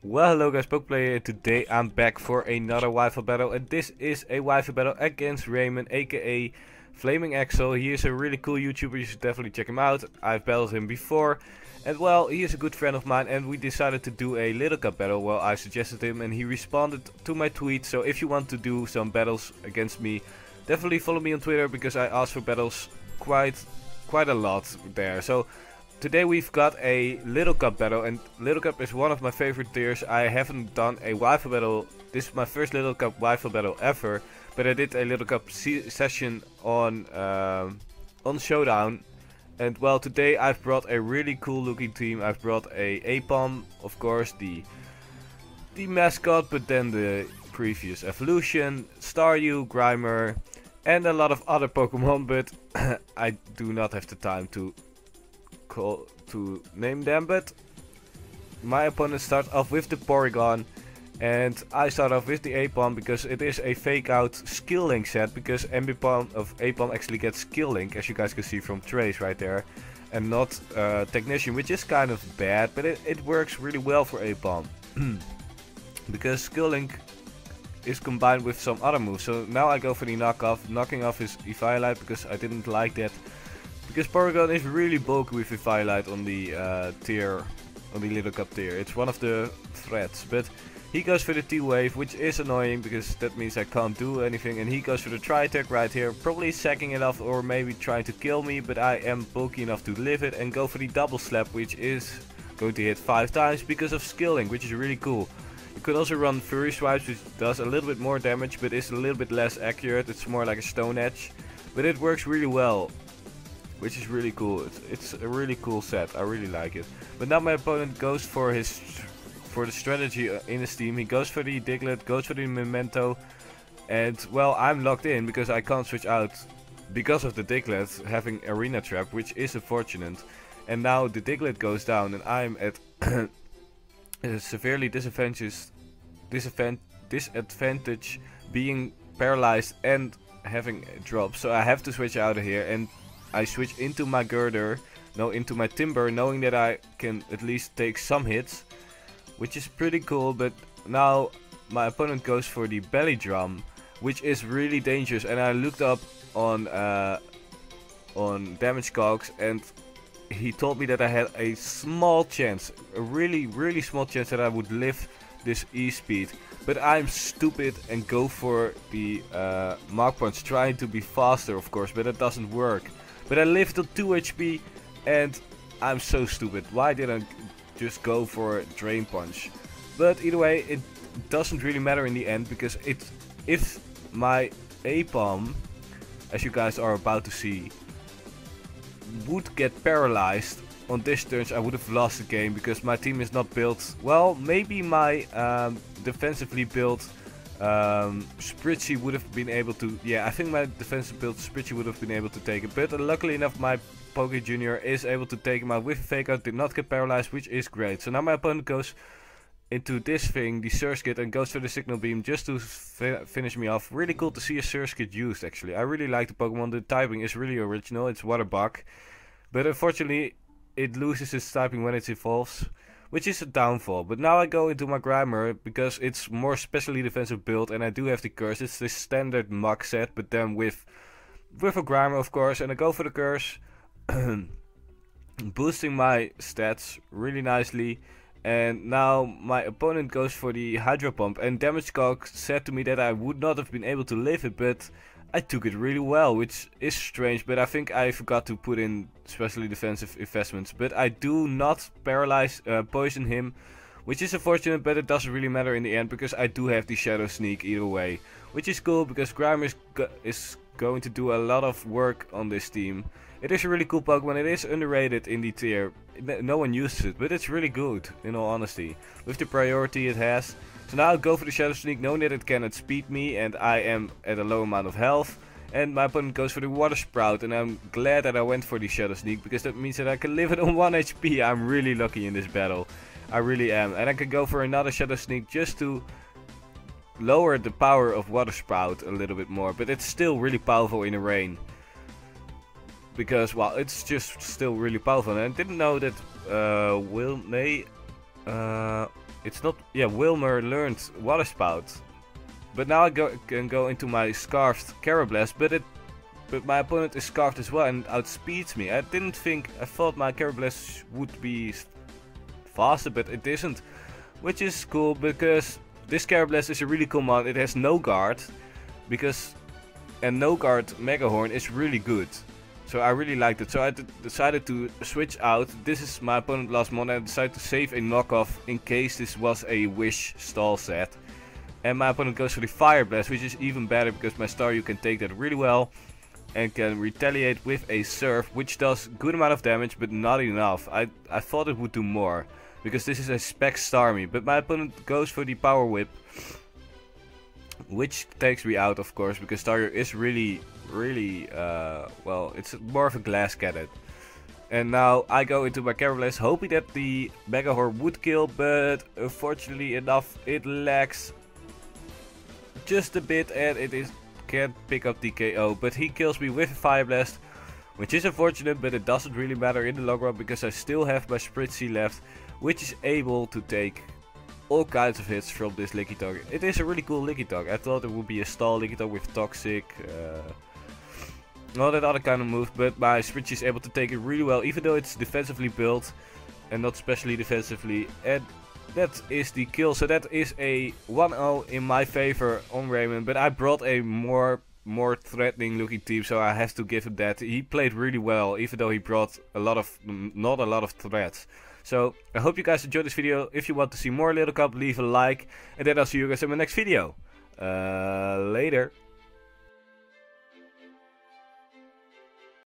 Well, hello guys, PokePlayer. Today I'm back for another Wi-Fi battle, and this is a Wi-Fi battle against Raymond, aka FlamingAxel. He is a really cool YouTuber, you should definitely check him out. I've battled him before, and well, he is a good friend of mine, and we decided to do a Little Cup battle. Well, I suggested him, and he responded to my tweet. So if you want to do some battles against me, definitely follow me on Twitter, because I ask for battles quite a lot there. So today we've got a Little Cup battle, and Little Cup is one of my favorite tiers. I haven't done a Wi-Fi battle. This is my first Little Cup Wi-Fi battle ever, but I did a Little Cup session on Showdown. And well, today I've brought a really cool looking team. I've brought a Apom, of course, the mascot, but then the previous evolution, Staryu, Grimer, and a lot of other Pokemon, but I do not have the time to name them. But my opponent starts off with the Porygon, and I start off with the Apom because it is a fake out skill link set, because Ambipom of Apom actually gets skill link, as you guys can see from Trace right there, and not Technician, which is kind of bad, but it works really well for Apom because skill link is combined with some other moves. So now I go for the knocking off his Eviolite, because I didn't like that. Because Porygon is really bulky with Eviolite on the tier, on the Little Cup tier. It's one of the threats, but he goes for the T-Wave, which is annoying because that means I can't do anything. And he goes for the Tri-Attack right here, probably sacking it off or maybe trying to kill me, but I am bulky enough to live it, and go for the Double Slap, which is going to hit 5 times because of skilling, which is really cool. You could also run Fury Swipes, which does a little bit more damage, but is a little bit less accurate. It's more like a Stone Edge, but it works really well, which is really cool. It's a really cool set. I really like it. But now my opponent goes for the strategy in his team. He goes for the Diglett, goes for the Memento, and well, I'm locked in because I can't switch out because of the Diglett having Arena Trap, which is unfortunate. And now the Diglett goes down, and I'm at severely disadvantage, being paralyzed and having a drop. So I have to switch out of here, and I switch into my into my Timber, knowing that I can at least take some hits, which is pretty cool. But now my opponent goes for the Belly Drum, which is really dangerous. And I looked up on damage calcs, and he told me that I had a small chance, a really small chance that I would live this E-Speed. But I'm stupid and go for the Mach Punch, trying to be faster, of course, but it doesn't work. But I live till 2 HP, and I'm so stupid. Why didn't I just go for Drain Punch? But either way, it doesn't really matter in the end, because if my Apom, as you guys are about to see, would get paralyzed on this turn, I would have lost the game, because my team is not built well. Maybe my defensively built Spritzy would have been able to, yeah, I think my defensive build Spritzy would have been able to take it, but luckily enough my Poke Junior is able to take him out with a fake out, did not get paralyzed, which is great. So now my opponent goes into this thing, the Surge Kit, and goes for the Signal Beam just to finish me off. Really cool to see a Surge Kit used, actually. I really like the Pokemon. The typing is really original. It's Water Bug, but unfortunately it loses its typing when it evolves, which is a downfall. But now I go into my Grimer because it's more specially defensive build, and I do have the Curse. It's the standard Mach set, but then with a Grimer, of course, and I go for the Curse, boosting my stats really nicely. And now my opponent goes for the Hydro Pump, and Damage Calc said to me that I would not have been able to live it, but I took it really well, which is strange. But I think I forgot to put in specially defensive investments. But I do not poison him, which is unfortunate, but it doesn't really matter in the end, because I do have the Shadow Sneak either way, which is cool because Grimer is going to do a lot of work on this team. It is a really cool Pokemon. It is underrated in the tier. No one uses it, but it's really good, in all honesty, with the priority it has. So now I'll go for the Shadow Sneak, knowing that it cannot speed me, and I am at a low amount of health. And my opponent goes for the Water Sprout, and I'm glad that I went for the Shadow Sneak, because that means that I can live it on 1 HP. I'm really lucky in this battle. I really am. And I can go for another Shadow Sneak just to lower the power of Water Sprout a little bit more. But it's still really powerful in the rain, because, well, it's just still really powerful. And I didn't know that It's not, yeah, Wilmer learned Water Spout. But now I can go into my Scarfed Carablast, but my opponent is Scarfed as well and outspeeds me. I thought my Carablast would be faster, but it isn't. Which is cool because this Carablast is a really cool mod. It has no guard, and no guard Mega Horn is really good. So I really liked it. So I decided to switch out. This is my opponent last mod, and I decided to save a knockoff in case this was a Wish stall set. And my opponent goes for the Fire Blast, which is even better because my Staryu can take that really well and can retaliate with a Surf, which does good amount of damage but not enough. I thought it would do more because this is a spec Starmie, but my opponent goes for the Power Whip, which takes me out, of course, because Staryu is really, well, it's more of a glass cannon. And now I go into my Carablast hoping that the Mega Horn would kill, but unfortunately enough it lags just a bit and can't pick up the KO. But he kills me with a Fire Blast, which is unfortunate, but it doesn't really matter in the long run because I still have my Spritzy left, which is able to take all kinds of hits from this Lickitung. It is a really cool Lickitung. I thought it would be a stall Lickitung with Toxic, all that other kind of move, but my Spritzy is able to take it really well, even though it's defensively built and not specially defensively. And that is the kill. So that is a 1-0 in my favor on Raymond, but I brought a more threatening looking team, so I have to give him that. He played really well, even though he brought not a lot of threats. So I hope you guys enjoyed this video. If you want to see more Little Cup, leave a like, and then I'll see you guys in my next video. Later.